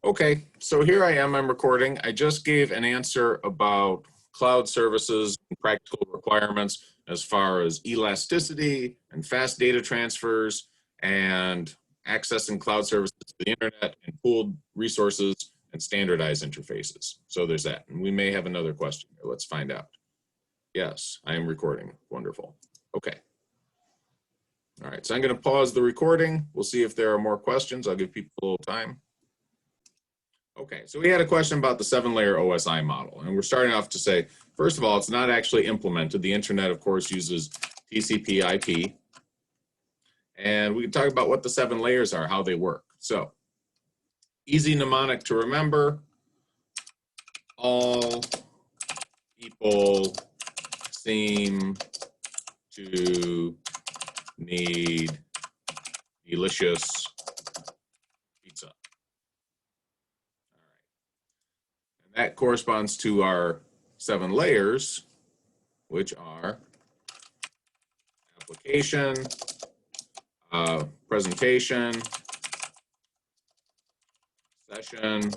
Okay, so here I am, I'm recording. I just gave an answer about cloud services and practical requirements as far as elasticity and fast data transfers and accessing cloud services to the internet and pooled resources and standardized interfaces. So there's that. And we may have another question here. Let's find out. Yes, I am recording. Wonderful. Okay. All right, so I'm going to pause the recording. We'll see if there are more questions. I'll give people a little time. Okay, so we had a question about the 7-layer OSI model, and we're starting off to say, first of all, it's not actually implemented. The internet, of course, uses TCP/IP, and we can talk about what the 7 layers are, how they work. So, easy mnemonic to remember, all people seem to need delicious pizza. That corresponds to our 7 layers, which are application, presentation, session,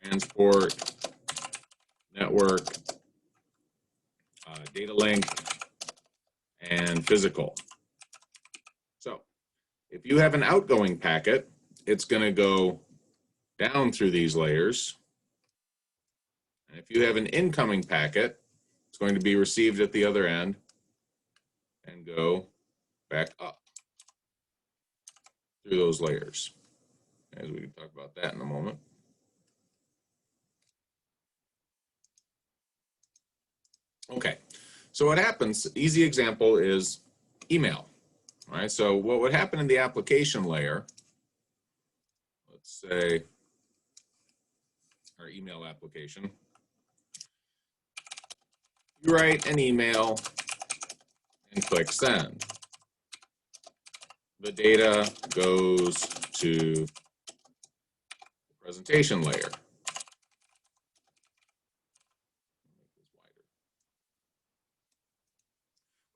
transport, network, data link, and physical. So if you have an outgoing packet, it's going to go down through these layers. And if you have an incoming packet, it's going to be received at the other end and go back up through those layers. As we can talk about that in a moment. Okay, so what happens, easy example is email. All right, so what would happen in the application layer, let's say our email application, you write an email and click send. The data goes to the presentation layer.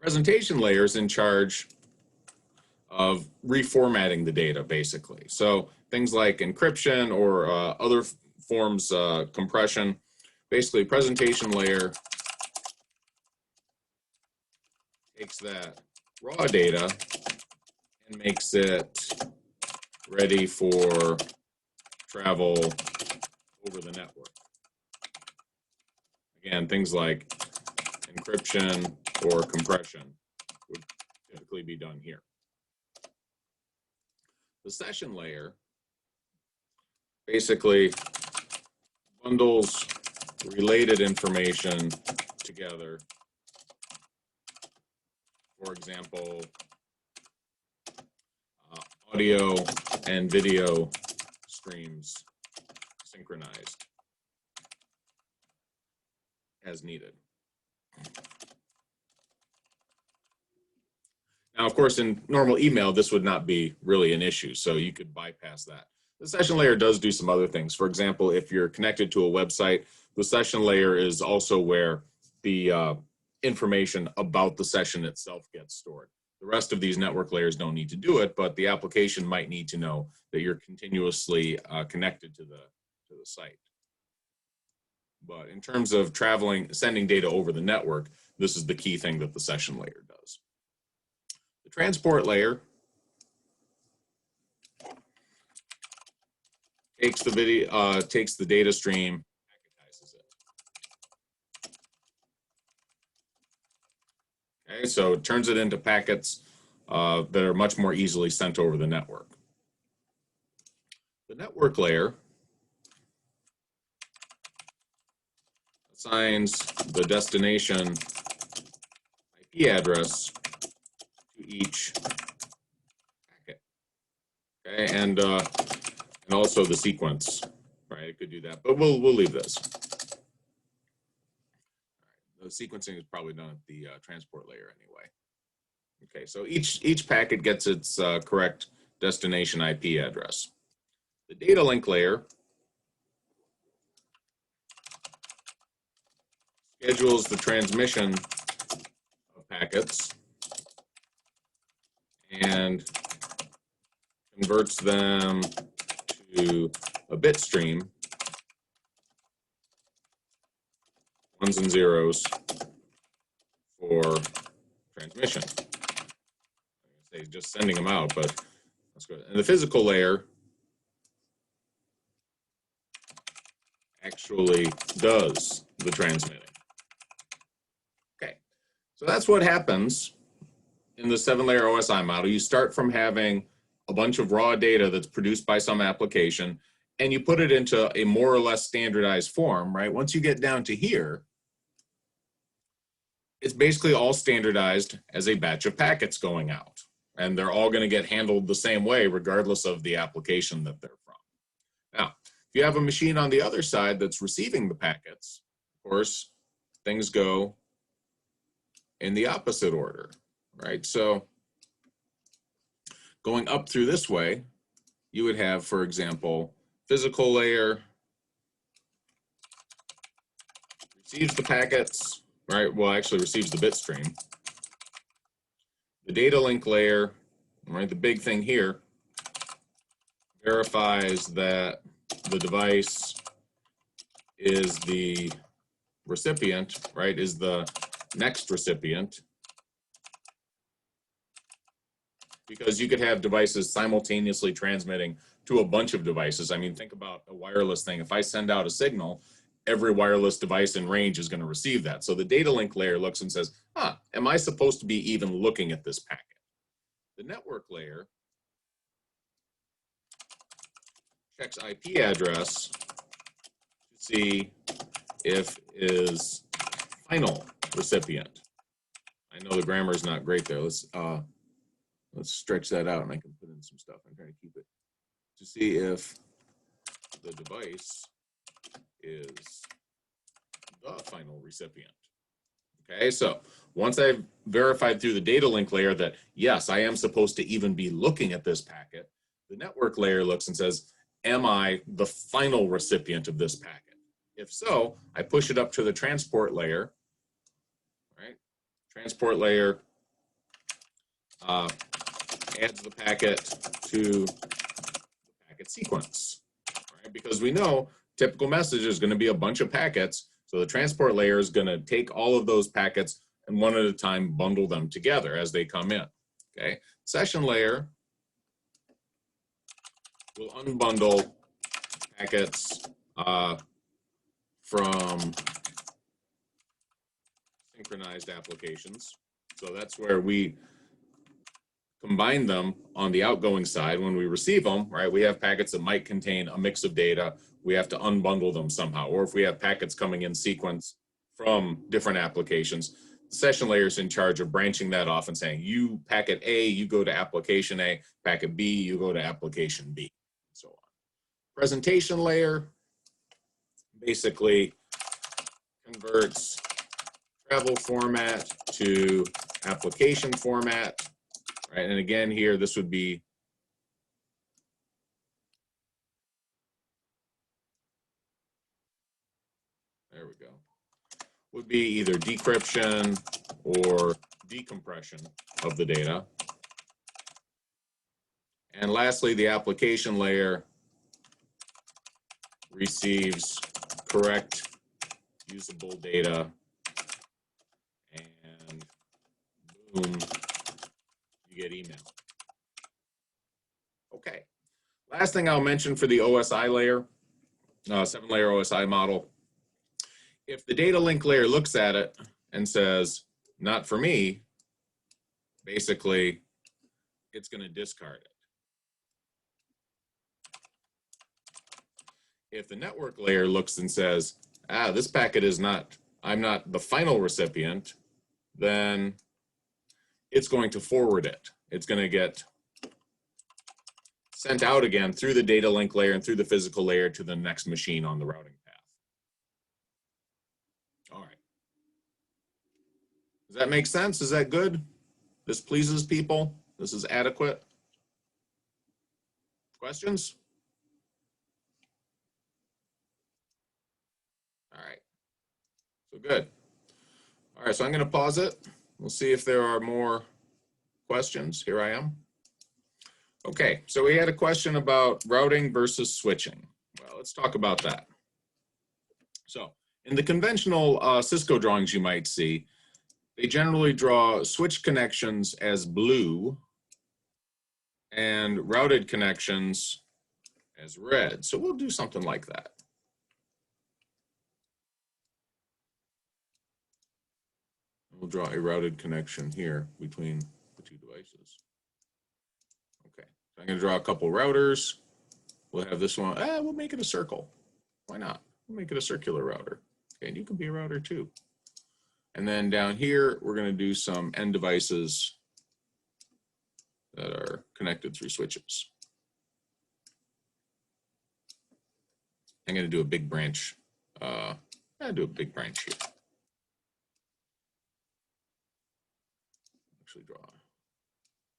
Presentation layer is in charge of reformatting the data, basically. So things like encryption or other forms, compression. Basically, presentation layer takes that raw data and makes it ready for travel over the network. Again, things like encryption or compression would typically be done here. The session layer basically bundles related information together. For example, audio and video streams synchronized as needed. Now, of course, in normal email, this would not be really an issue, so you could bypass that. The session layer does do some other things. For example, if you're connected to a website, the session layer is also where the information about the session itself gets stored. The rest of these network layers don't need to do it, but the application might need to know that you're continuously connected to the site. But in terms of sending data over the network, this is the key thing that the session layer does. The transport layer takes the data stream, packetizes it. Okay, so it turns it into packets that are much more easily sent over the network. The network layer assigns the destination IP address to each packet. Okay, and also the sequence, right? It could do that, but we'll leave this. All right, the sequencing is probably done at the transport layer anyway. Okay, so each packet gets its correct destination IP address. The data link layer schedules the transmission of packets and converts them to to a bit stream, ones and zeros for transmission. Say just sending them out, but let's go. And the physical layer actually does the transmitting. Okay, so that's what happens in the 7-layer OSI model. You start from having a bunch of raw data that's produced by some application, and you put it into a more or less standardized form, right? Once you get down to here, it's basically all standardized as a batch of packets going out. And they're all going to get handled the same way, regardless of the application that they're from. Now, if you have a machine on the other side that's receiving the packets, of course, things go in the opposite order, right? So going up through this way, you would have, for example, physical layer receives the packets, right? Well, actually receives the bit stream. The data link layer, right, the big thing here, verifies that the device is the recipient, right, is the next recipient. Because you could have devices simultaneously transmitting to a bunch of devices. I mean, think about a wireless thing. If I send out a signal, every wireless device in range is going to receive that. So the data link layer looks and says, am I supposed to be even looking at this packet? The network layer checks IP address to see if is final recipient. I know the grammar is not great there. Let's stretch that out and I can put in some stuff. I'm trying to keep it to see if the device is the final recipient. Okay, so once I've verified through the data link layer that, yes, I am supposed to even be looking at this packet, the network layer looks and says, am I the final recipient of this packet? If so, I push it up to the transport layer, right? Transport layer adds the packet to the packet sequence, right? Because we know typical message is going to be a bunch of packets. So the transport layer is going to take all of those packets and one at a time bundle them together as they come in. Okay. Session layer will unbundle packets from synchronized applications. So that's where we combine them on the outgoing side. When we receive them, right, we have packets that might contain a mix of data. We have to unbundle them somehow. Or if we have packets coming in sequence from different applications, the session layer is in charge of branching that off and saying, you packet A, you go to application A, packet B, you go to application B, and so on. Presentation layer basically converts travel format to application format. Right, and again here, this would be there we go. Would be either decryption or decompression of the data. And lastly, the application layer receives correct usable data, and boom, you get email. Okay. Last thing I'll mention for the OSI layer, 7-layer OSI model. If the data link layer looks at it and says, not for me, basically, it's going to discard it. If the network layer looks and says, this packet is not, I'm not the final recipient, then it's going to forward it. It's going to get sent out again through the data link layer and through the physical layer to the next machine on the routing path. All right. Does that make sense? Is that good? This pleases people? This is adequate? Questions? All right. So good. All right, so I'm going to pause it. We'll see if there are more questions. Here I am. Okay, so we had a question about routing versus switching. Well, let's talk about that. So in the conventional Cisco drawings you might see, they generally draw switch connections as blue and routed connections as red. So we'll do something like that. We'll draw a routed connection here between the two devices. Okay, so I'm going to draw a couple routers. We'll have this one, we'll make it a circle. Why not? We'll make it a circular router. Okay, and you can be a router too. And then down here, we're going to do some end devices that are connected through switches. I'm going to do a big branch. I'll do a big branch here. Actually draw a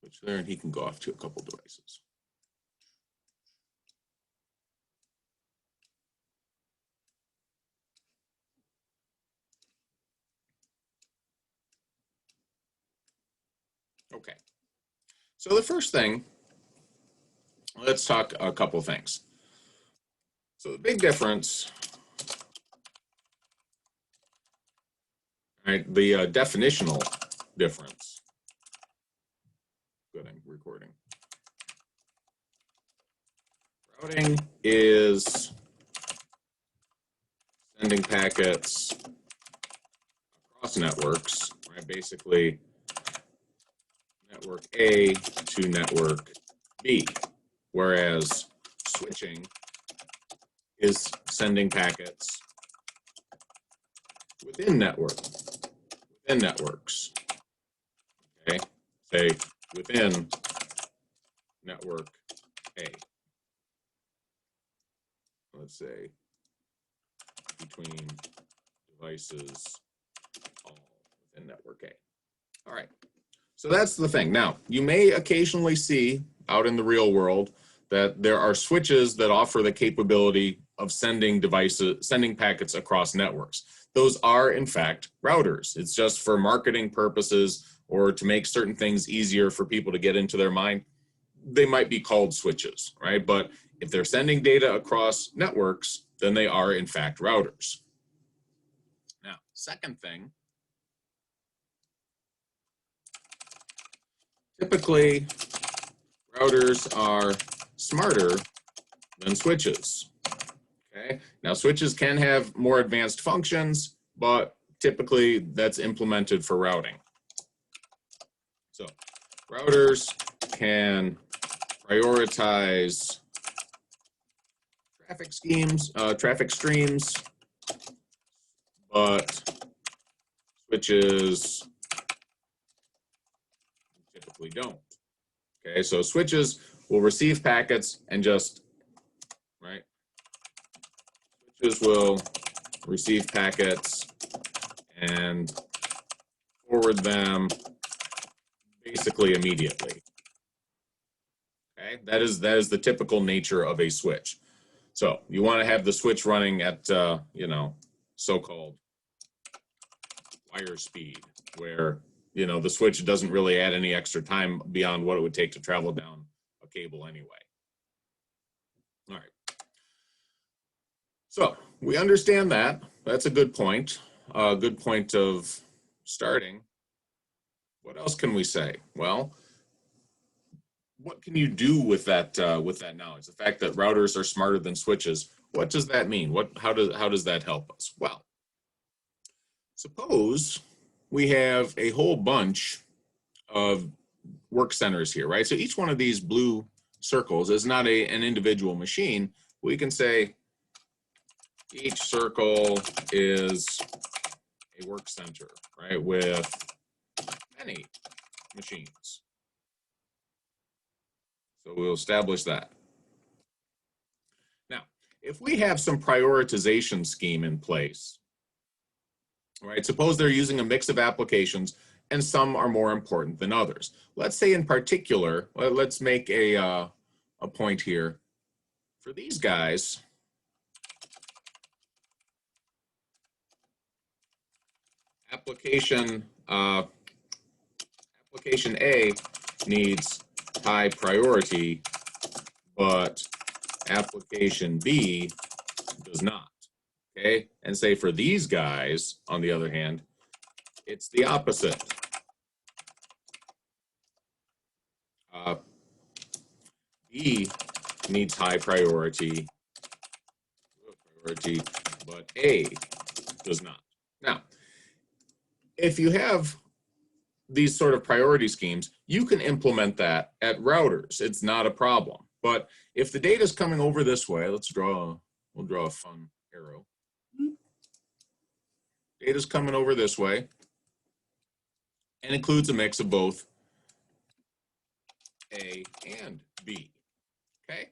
switch there, and he can go off to a couple devices. Okay. So the first thing, let's talk a couple things. So the big difference, right? The definitional difference. Good, I'm recording. Routing is sending packets across networks, right? Basically, network A to network B, whereas switching is sending packets within networks. Okay, say within network A. Let's say between devices all within network A. All right. So that's the thing. Now, you may occasionally see out in the real world that there are switches that offer the capability of sending packets across networks. Those are, in fact, routers. It's just for marketing purposes or to make certain things easier for people to get into their mind. They might be called switches, right? But if they're sending data across networks, then they are, in fact, routers. Now, second thing, typically, routers are smarter than switches. Okay. Now switches can have more advanced functions, but typically that's implemented for routing. So routers can prioritize traffic streams, but switches typically don't. Okay, so switches will receive packets and just, right? Switches will receive packets and forward them basically immediately. Okay, that is the typical nature of a switch. So you want to have the switch running at so-called wire speed, where the switch doesn't really add any extra time beyond what it would take to travel down a cable anyway. All right. So we understand that. That's a good point. A good point of starting. What else can we say? Well, what can you do with that knowledge? The fact that routers are smarter than switches. What does that mean? How does that help us? Well, suppose we have a whole bunch of work centers here, right? So each one of these blue circles is not an individual machine. We can say each circle is a work center, right, with many machines. So we'll establish that. Now, if we have some prioritization scheme in place, right, suppose they're using a mix of applications and some are more important than others. Let's say in particular, let's make a point here. For these guys, application A needs high priority, but application B does not. Okay, and say for these guys, on the other hand, it's the opposite. B needs high priority, but A does not. Now, if you have these sort of priority schemes, you can implement that at routers. It's not a problem. But if the data is coming over this way, we'll draw a fun arrow. Data's coming over this way and includes a mix of both A and B. Okay?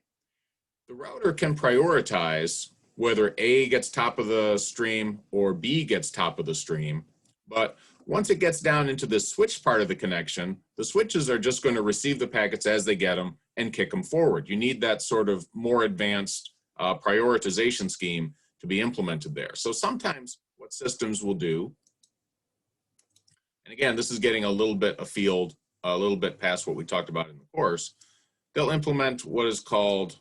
The router can prioritize whether A gets top of the stream or B gets top of the stream, but once it gets down into the switch part of the connection, the switches are just going to receive the packets as they get them and kick them forward. You need that sort of more advanced prioritization scheme to be implemented there. So sometimes what systems will do, and again, this is getting a little bit afield, a little bit past what we talked about in the course, they'll implement what is called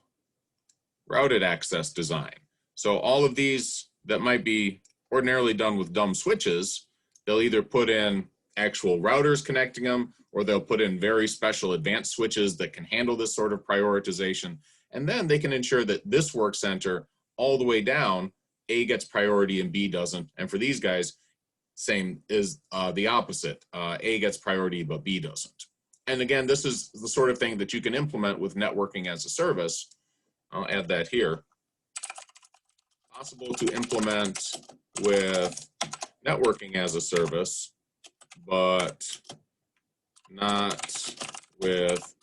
routed access design. So all of these that might be ordinarily done with dumb switches, they'll either put in actual routers connecting them, or they'll put in very special advanced switches that can handle this sort of prioritization. And then they can ensure that this work center all the way down, A gets priority and B doesn't. And for these guys, same is the opposite. A gets priority, but B doesn't. And again, this is the sort of thing that you can implement with networking as a service. I'll add that here. Possible to implement with networking as a service, but not with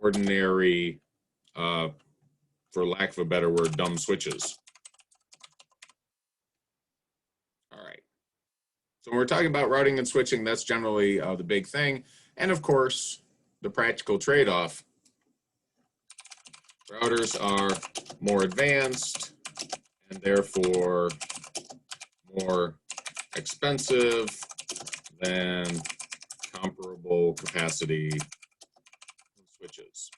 ordinary, for lack of a better word, dumb switches. All right. So when we're talking about routing and switching, that's generally the big thing. And of course, the practical trade-off. Routers are more advanced and therefore more expensive than comparable capacity switches.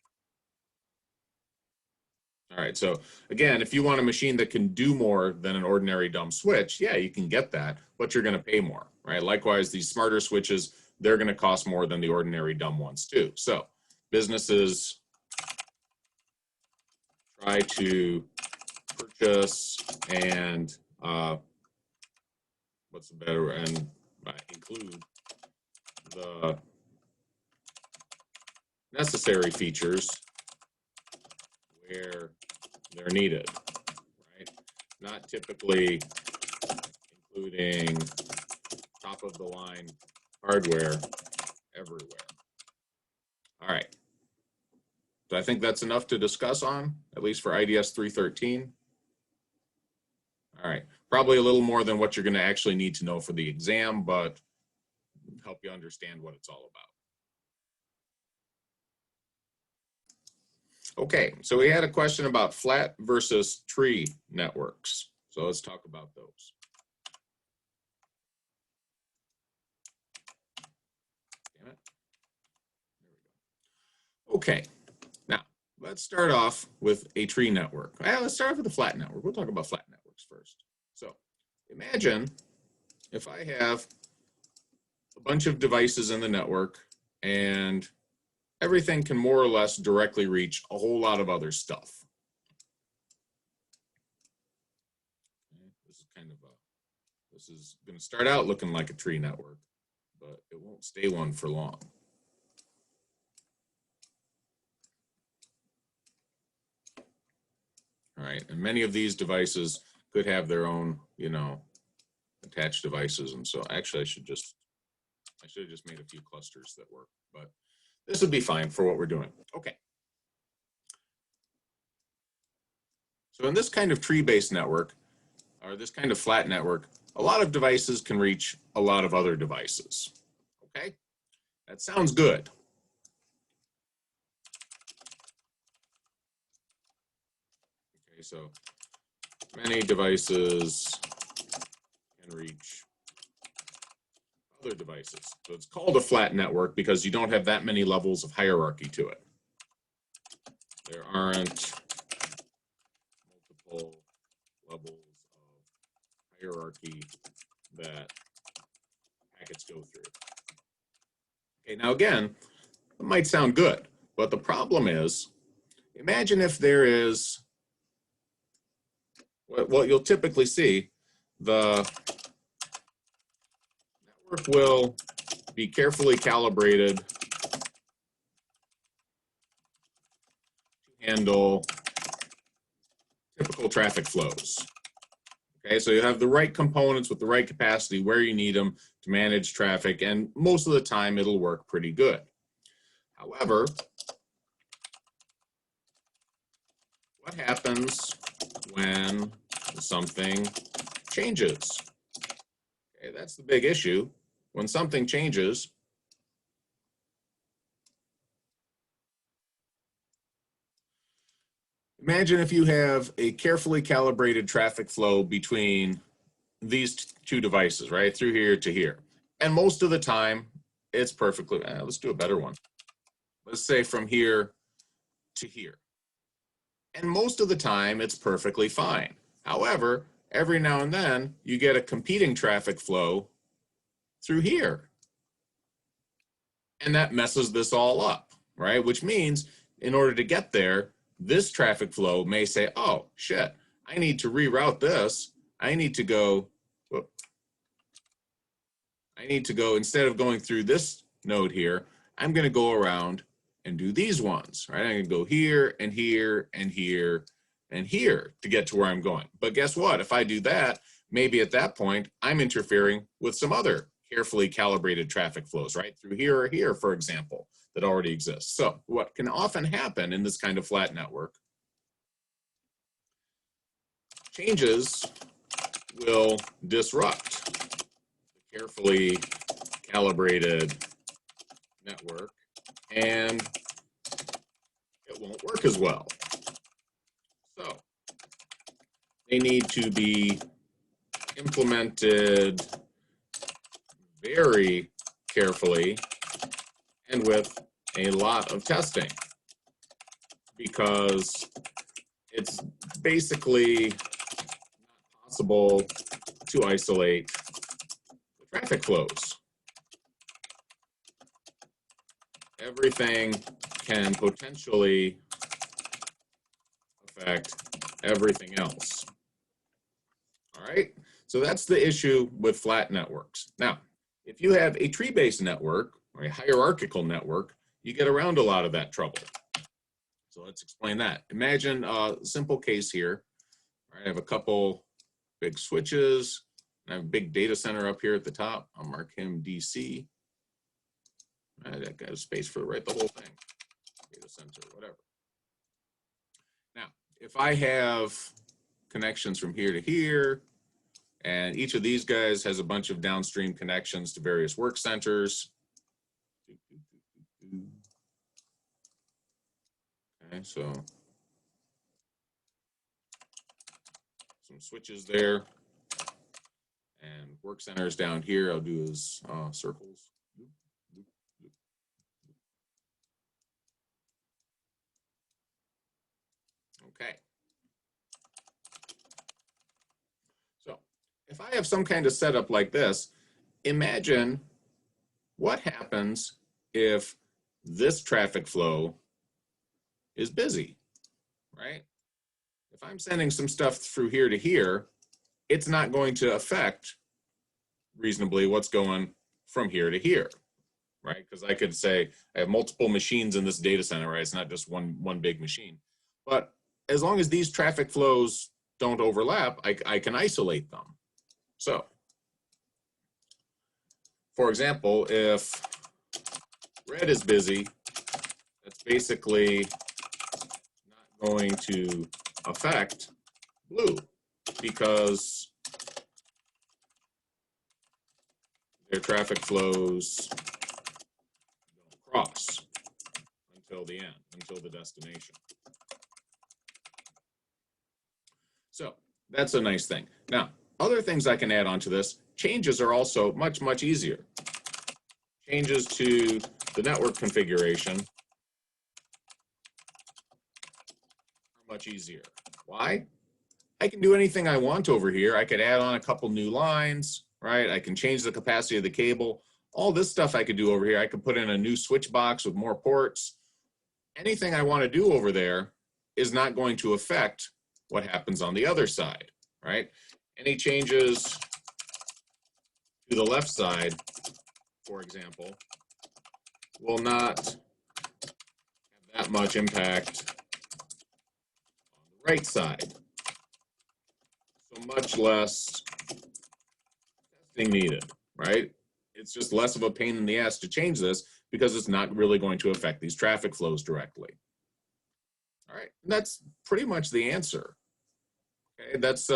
All right, so again, if you want a machine that can do more than an ordinary dumb switch, yeah, you can get that, but you're going to pay more, right? Likewise, these smarter switches, they're going to cost more than the ordinary dumb ones too. So businesses try to purchase and what's the better, and include the necessary features where they're needed, right? Not typically including top of the line hardware everywhere. All right. So I think that's enough to discuss on, at least for IDS 313. All right, probably a little more than what you're going to actually need to know for the exam, but help you understand what it's all about. Okay, so we had a question about flat versus tree networks. So let's talk about those. Damn it. There we go. Okay, now let's start off with a tree network. Well, let's start off with a flat network. We'll talk about flat networks first. So imagine if I have a bunch of devices in the network and everything can more or less directly reach a whole lot of other stuff. This is going to start out looking like a tree network, but it won't stay one for long. All right, and many of these devices could have their own, attached devices, and so actually I should have just made a few clusters that work, but this would be fine for what we're doing. Okay. So in this kind of tree-based network, or this kind of flat network, a lot of devices can reach a lot of other devices. Okay, that sounds good. Okay, so many devices can reach other devices. So it's called a flat network because you don't have that many levels of hierarchy to it. There aren't multiple levels of hierarchy that packets go through. Okay, now again, it might sound good, but the problem is, imagine if there is, what you'll typically see, the network will be carefully calibrated to handle typical traffic flows. Okay, so you have the right components with the right capacity where you need them to manage traffic, and most of the time it'll work pretty good. However, what happens when something changes? Okay, that's the big issue. When something changes, imagine if you have a carefully calibrated traffic flow between these two devices, right, through here to here. And most of the time, it's perfectly, let's do a better one. Let's say from here to here. And most of the time, it's perfectly fine. However, every now and then, you get a competing traffic flow through here. And that messes this all up, right? Which means in order to get there, this traffic flow may say, oh, shit, I need to reroute this. I need to go, instead of going through this node here, I'm going to go around and do these ones, right? I'm going to go here and here and here and here to get to where I'm going. But guess what? If I do that, maybe at that point, I'm interfering with some other carefully calibrated traffic flows, right? Through here or here, for example, that already exists. So what can often happen in this kind of flat network, changes will disrupt the carefully calibrated network, and it won't work as well. So they need to be implemented very carefully and with a lot of testing, because it's basically not possible to isolate the traffic flows. Everything can potentially affect everything else. All right, so that's the issue with flat networks. Now, if you have a tree-based network or a hierarchical network, you get around a lot of that trouble. So let's explain that. Imagine a simple case here. All right, I have a couple big switches, and I have a big data center up here at the top. I'll mark him DC. That got a space for the whole thing. Data center, whatever. Now, if I have connections from here to here, and each of these guys has a bunch of downstream connections to various work centers. Okay, so some switches there, and work centers down here. I'll do as circles. Okay. So if I have some kind of setup like this, imagine what happens if this traffic flow is busy, right? If I'm sending some stuff through here to here, it's not going to affect reasonably what's going from here to here, right? Because I could say I have multiple machines in this data center, right? It's not just one big machine. But as long as these traffic flows don't overlap, I can isolate them. So, for example, if red is busy, that's basically not going to affect blue because their traffic flows don't cross until the end, until the destination. So that's a nice thing. Now, other things I can add on to this, changes are also much, much easier. changes to the network configuration are much easier. Why? I can do anything I want over here. I could add on a couple new lines, right? I can change the capacity of the cable. All this stuff I could do over here. I could put in a new switch box with more ports. Anything I want to do over there is not going to affect what happens on the other side, right? Any changes to the left side, for example, will not have that much impact on the right side. So much less testing needed, right? It's just less of a pain in the ass to change this because it's not really going to affect these traffic flows directly. All right, and that's pretty much the answer. Okay, that's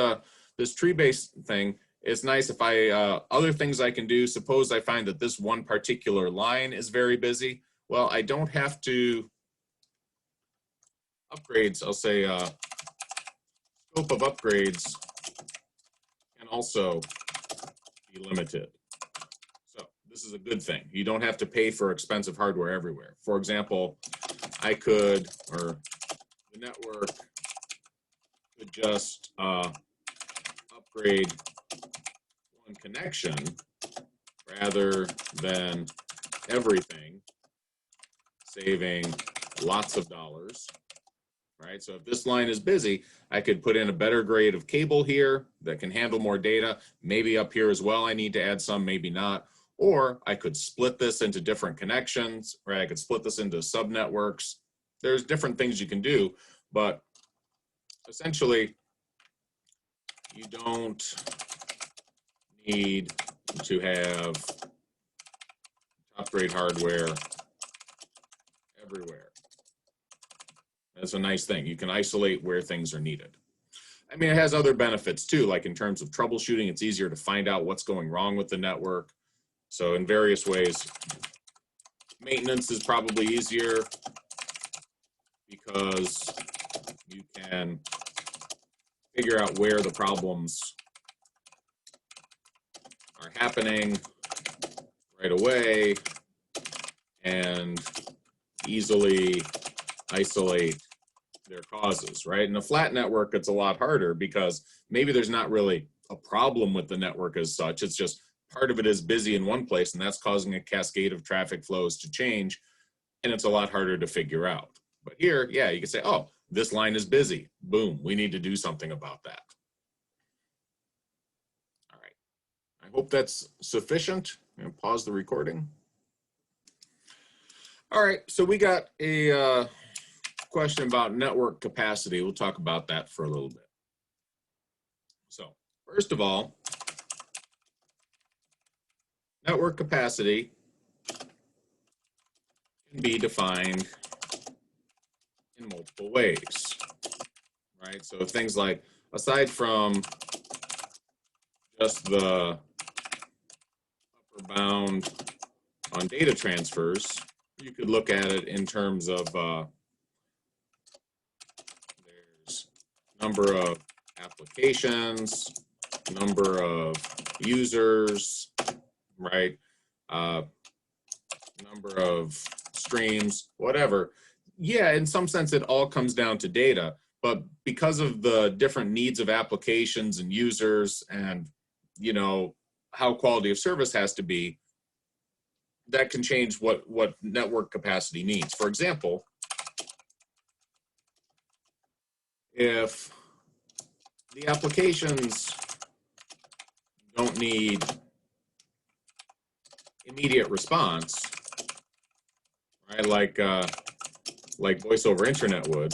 this tree-based thing. It's nice if I, other things I can do, suppose I find that this one particular line is very busy. Well, I don't have to upgrades, I'll say scope of upgrades can also be limited. So this is a good thing. You don't have to pay for expensive hardware everywhere. For example, I could, or the network could just upgrade one connection rather than everything, saving lots of dollars, right? So if this line is busy, I could put in a better grade of cable here that can handle more data. Maybe up here as well, I need to add some, maybe not. Or I could split this into different connections, right? I could split this into sub-networks. There's different things you can do, but essentially, you don't need to have top-grade hardware everywhere. That's a nice thing. You can isolate where things are needed. I mean, it has other benefits too, like in terms of troubleshooting, it's easier to find out what's going wrong with the network. So in various ways, maintenance is probably easier because you can figure out where the problems are happening right away and easily isolate their causes, right? In a flat network, it's a lot harder because maybe there's not really a problem with the network as such. It's just part of it is busy in one place, and that's causing a cascade of traffic flows to change, and it's a lot harder to figure out. But here, yeah, you can say, oh, this line is busy. Boom, we need to do something about that. All right, I hope that's sufficient. I'm gonna pause the recording. All right, so we got a question about network capacity. We'll talk about that for a little bit. So first of all, network capacity can be defined in multiple ways, right? So things like, aside from just the upper bound on data transfers, you could look at it in terms of there's number of applications, number of users, right? Number of streams, whatever. Yeah, in some sense, it all comes down to data, but because of the different needs of applications and users and, you know, how quality of service has to be, that can change what network capacity means. For example, if the applications don't need immediate response, right? Like voice over internet would,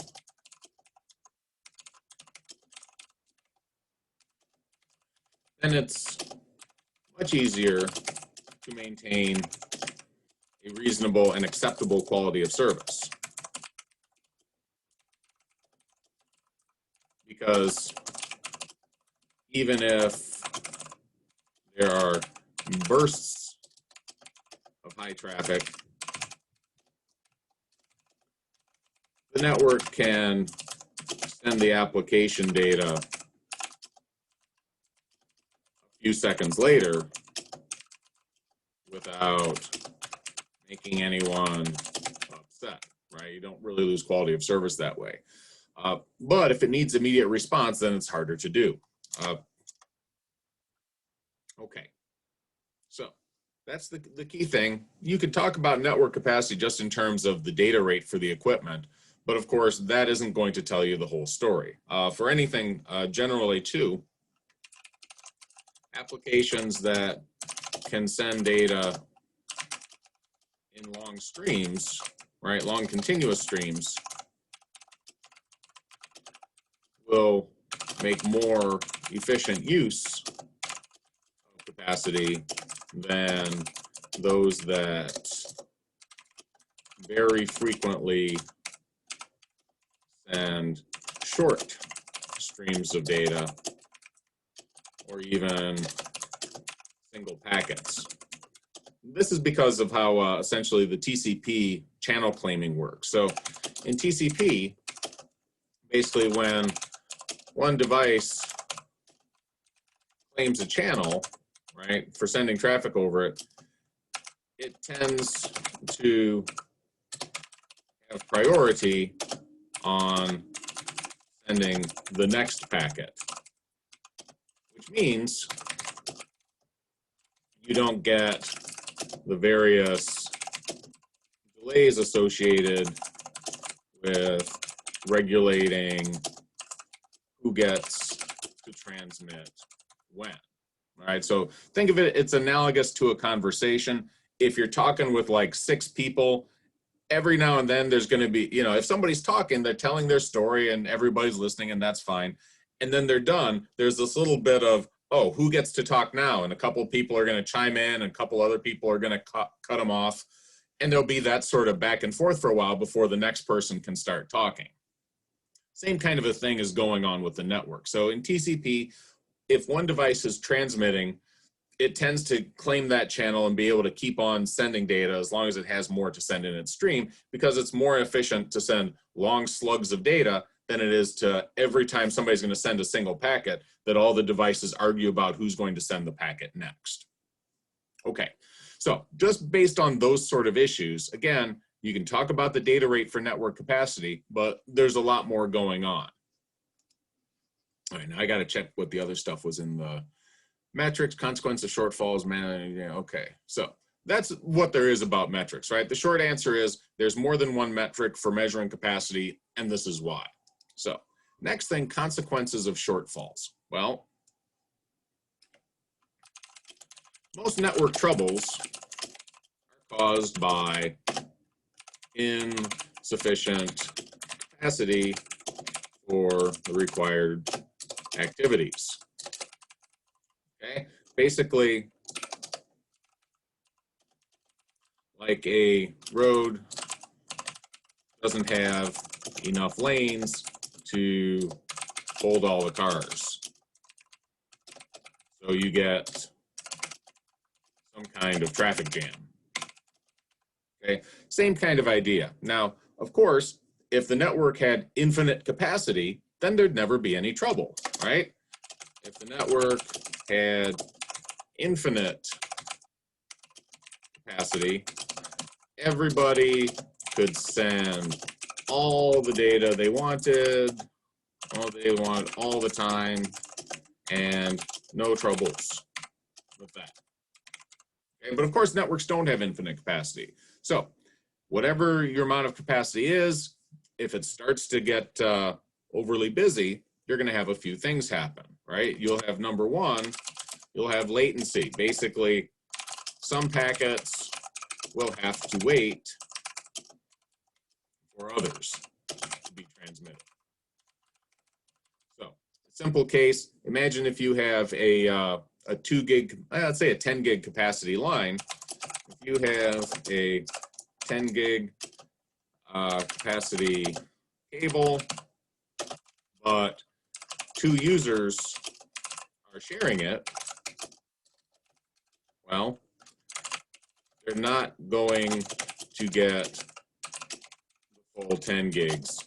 then it's much easier to maintain a reasonable and acceptable quality of service. Because even if there are bursts of high traffic, the network can send the application data a few seconds later without making anyone upset, right? You don't really lose quality of service that way. But if it needs immediate response, then it's harder to do. Okay, so that's the key thing. You can talk about network capacity just in terms of the data rate for the equipment, but of course that isn't going to tell you the whole story. For anything, generally too, applications that can send data in long streams, right, long continuous streams, will make more efficient use of capacity than those that very frequently send short streams of data or even single packets. This is because of how essentially the TCP channel claiming works. So in TCP, basically when one device claims a channel, right, for sending traffic over it, it tends to have priority on sending the next packet, which means you don't get the various delays associated with regulating who gets to transmit when. All right, so think of it, it's analogous to a conversation. If you're talking with like 6 people, every now and then there's going to be, you know, if somebody's talking, they're telling their story and everybody's listening and that's fine. And then they're done. There's this little bit of, oh, who gets to talk now? And a couple of people are going to chime in and a couple other people are going to cut them off. And there'll be that sort of back and forth for a while before the next person can start talking. Same kind of a thing is going on with the network. So in TCP, if one device is transmitting, it tends to claim that channel and be able to keep on sending data as long as it has more to send in its stream, because it's more efficient to send long slugs of data than it is to every time somebody's going to send a single packet that all the devices argue about who's going to send the packet next. Okay, so just based on those sort of issues, again, you can talk about the data rate for network capacity, but there's a lot more going on. All right, now I got to check what the other stuff was in the metrics, consequence of shortfalls, man. Yeah, okay, so that's what there is about metrics, right? The short answer is there's more than one metric for measuring capacity, and this is why. So next thing, consequences of shortfalls. Well, most network troubles are caused by insufficient capacity for the required activities. Okay, basically, like a road doesn't have enough lanes to hold all the cars. So you get some kind of traffic jam. Okay, same kind of idea. Now, of course, if the network had infinite capacity, then there'd never be any trouble, right? If the network had infinite capacity, everybody could send all the data they wanted, all they want all the time, and no troubles with that. Okay, but of course, networks don't have infinite capacity. So whatever your amount of capacity is, if it starts to get overly busy, you're going to have a few things happen, right? You'll have, number one, you'll have latency. Basically, some packets will have to wait for others to be transmitted. So, a simple case, imagine if you have a 2 gig, let's say a 10 gig capacity line. If you have a 10 gig capacity cable, but 2 users are sharing it, well, they're not going to get the full 10 gigs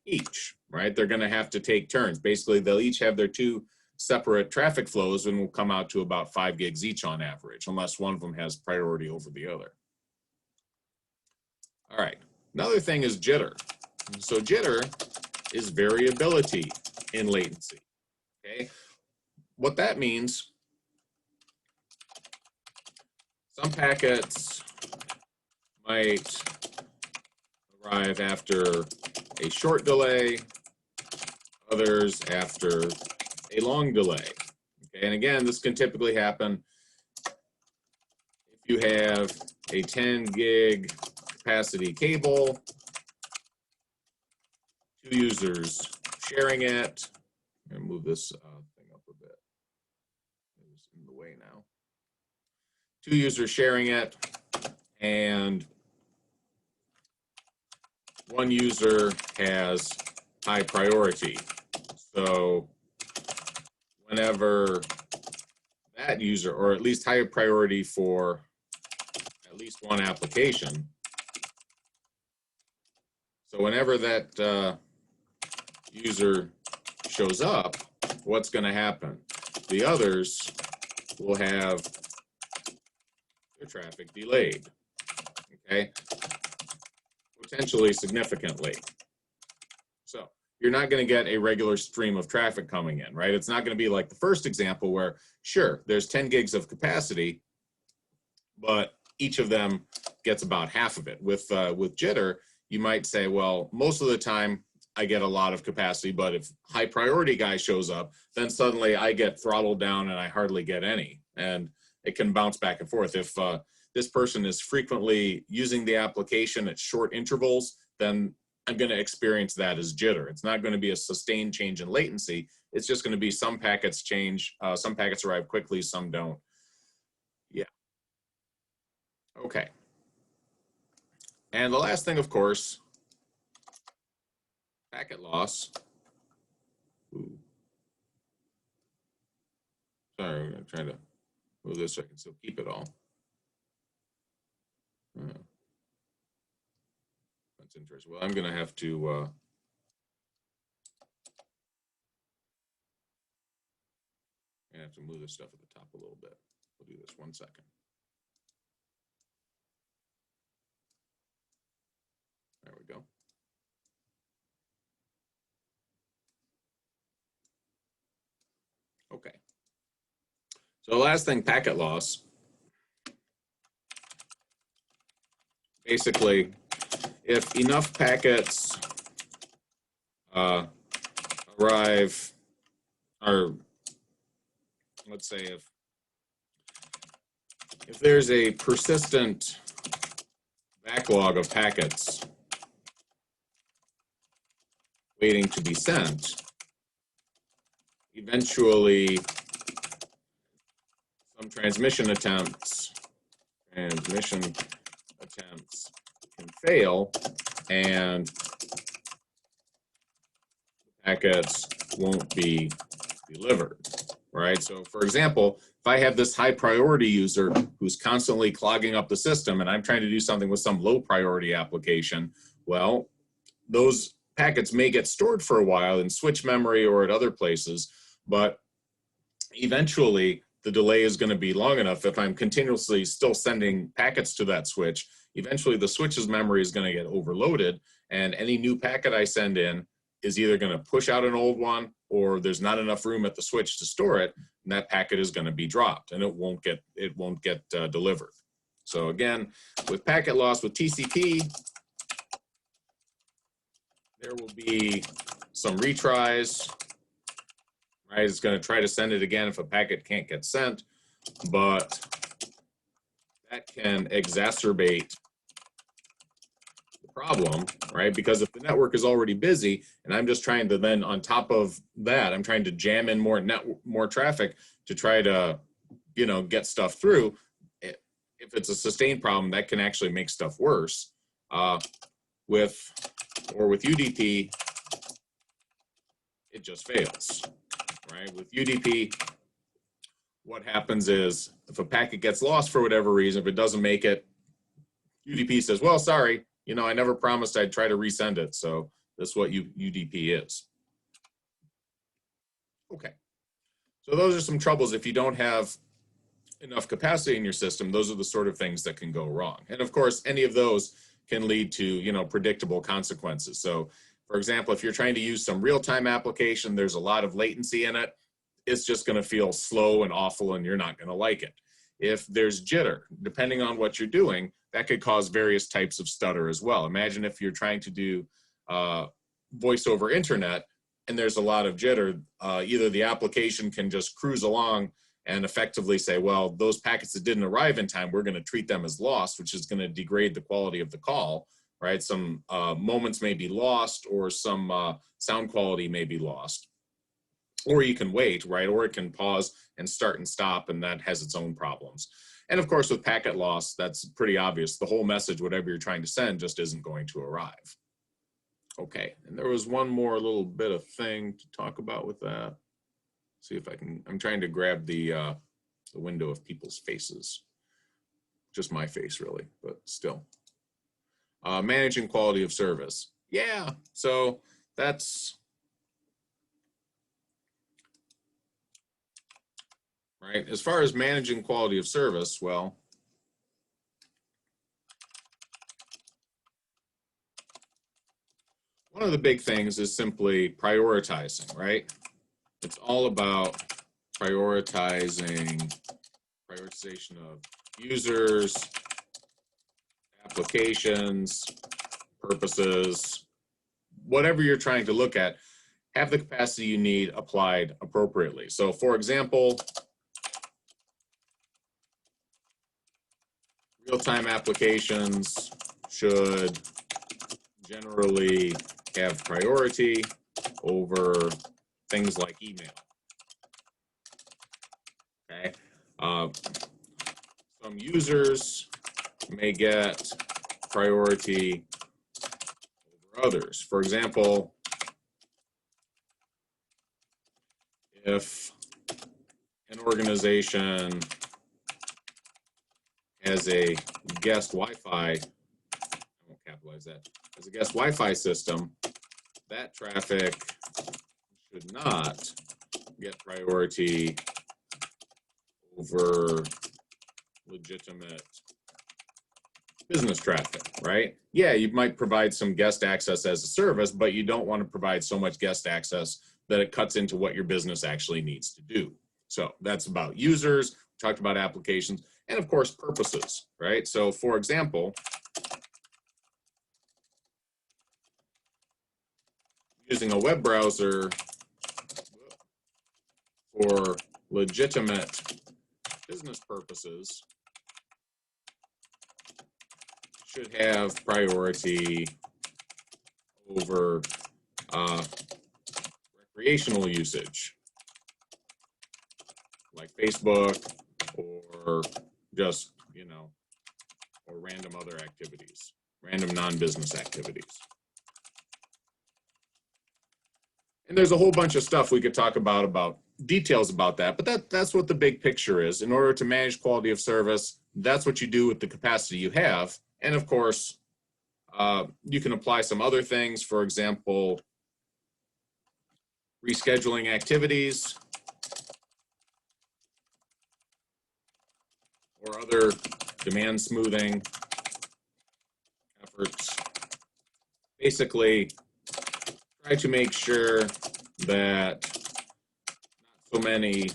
each, right? They're going to have to take turns. Basically, they'll each have their 2 separate traffic flows and will come out to about 5 gigs each on average, unless one of them has priority over the other. All right, another thing is jitter. So jitter is variability in latency, okay? What that means, some packets might arrive after a short delay, others after a long delay. Okay, and again, this can typically happen if you have a 10 gig capacity cable, two users sharing it. I'm gonna move this thing up a bit. It's in the way now. Two users sharing it, and one user has high priority. So whenever that user, or at least higher priority for at least one application, so whenever that user shows up, what's going to happen? The others will have their traffic delayed, okay? Potentially significantly. So you're not going to get a regular stream of traffic coming in, right? It's not going to be like the first example where, sure, there's 10 gigs of capacity, but each of them gets about half of it. With jitter, you might say, well, most of the time I get a lot of capacity, but if high priority guy shows up, then suddenly I get throttled down and I hardly get any. And it can bounce back and forth. If this person is frequently using the application at short intervals, then I'm going to experience that as jitter. It's not going to be a sustained change in latency. It's just going to be some packets change, some packets arrive quickly, some don't. Yeah. Okay. And the last thing, of course, packet loss. Ooh. Sorry, I'm going to try to move this so I can still keep it all. That's interesting. Well, I'm going to have to move this stuff at the top a little bit. We'll do this 1 second. There we go. Okay. So the last thing, packet loss. Basically, if enough packets arrive, or let's say if there's a persistent backlog of packets waiting to be sent, eventually some transmission attempts can fail and packets won't be delivered, right? So for example, if I have this high priority user who's constantly clogging up the system and I'm trying to do something with some low priority application, well, those packets may get stored for a while in switch memory or at other places, but eventually the delay is going to be long enough. If I'm continuously still sending packets to that switch, eventually the switch's memory is going to get overloaded, and any new packet I send in is either going to push out an old one, or there's not enough room at the switch to store it, and that packet is going to be dropped, and it won't get delivered. So again, with packet loss with TCP, there will be some retries. Right, it's going to try to send it again if a packet can't get sent, but that can exacerbate the problem, right? Because if the network is already busy and I'm just trying to then, on top of that, I'm trying to jam in more traffic to try to, get stuff through. If it's a sustained problem, that can actually make stuff worse. With UDP, it just fails. Right? With UDP, what happens is if a packet gets lost for whatever reason, if it doesn't make it, UDP says, well, sorry, I never promised I'd try to resend it. So that's what UDP is. Okay. So those are some troubles. If you don't have enough capacity in your system, those are the sort of things that can go wrong. And of course, any of those can lead to, you know, predictable consequences. So for example, if you're trying to use some real-time application, there's a lot of latency in it, it's just going to feel slow and awful and you're not going to like it. If there's jitter, depending on what you're doing, that could cause various types of stutter as well. Imagine if you're trying to do voice over internet and there's a lot of jitter, either the application can just cruise along and effectively say, well, those packets that didn't arrive in time, we're going to treat them as lost, which is going to degrade the quality of the call, right? Some moments may be lost, or some sound quality may be lost. Or you can wait, right? Or it can pause and start and stop, and that has its own problems. And of course, with packet loss, that's pretty obvious. The whole message, whatever you're trying to send, just isn't going to arrive. Okay, and there was one more little bit of thing to talk about with that. See if I can, I'm trying to grab the window of people's faces. Just my face, really, but still. Managing quality of service. Yeah, so that's, right, as far as managing quality of service, well, one of the big things is simply prioritizing, right? It's all about prioritization of users, applications, purposes, whatever you're trying to look at, have the capacity you need applied appropriately. So for example, real-time applications should generally have priority over things like email. Okay. Some users may get priority over others. For example, if an organization has a guest Wi-Fi, I won't capitalize that, as a guest Wi-Fi system, that traffic should not get priority over legitimate business traffic, right? Yeah, you might provide some guest access as a service, but you don't want to provide so much guest access that it cuts into what your business actually needs to do. So that's about users, we talked about applications, and of course purposes, right? So for example, using a web browser for legitimate business purposes should have priority over recreational usage, like Facebook or just, you know, or random other activities, random non-business activities. And there's a whole bunch of stuff we could talk about details about that, but that's what the big picture is. In order to manage quality of service, that's what you do with the capacity you have. And of course, you can apply some other things, for example, rescheduling activities or other demand smoothing efforts. Basically, try to make sure that not so many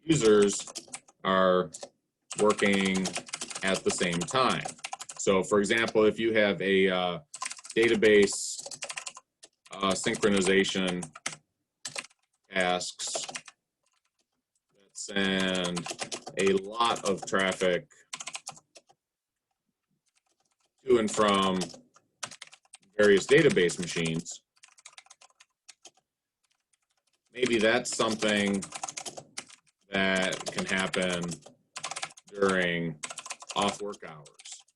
users are working at the same time. So for example, if you have a database synchronization tasks that send a lot of traffic to and from various database machines, maybe that's something that can happen during off work hours,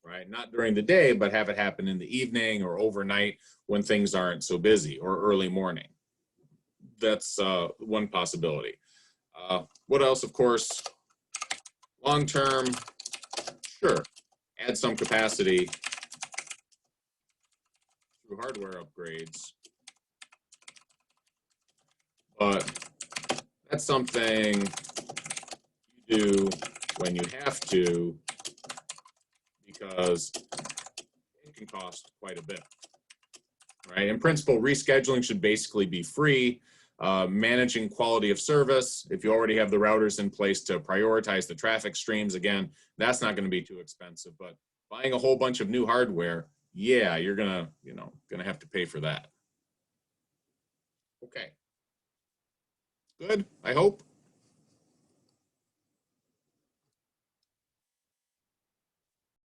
right? Not during the day, but have it happen in the evening or overnight when things aren't so busy, or early morning. That's one possibility. What else? Of course, long term, sure, add some capacity through hardware upgrades, but that's something you do when you have to, because can cost quite a bit, right? In principle, rescheduling should basically be free. Managing quality of service, if you already have the routers in place to prioritize the traffic streams, again, that's not going to be too expensive. But buying a whole bunch of new hardware, yeah, you're gonna have to pay for that. Okay, good, I hope.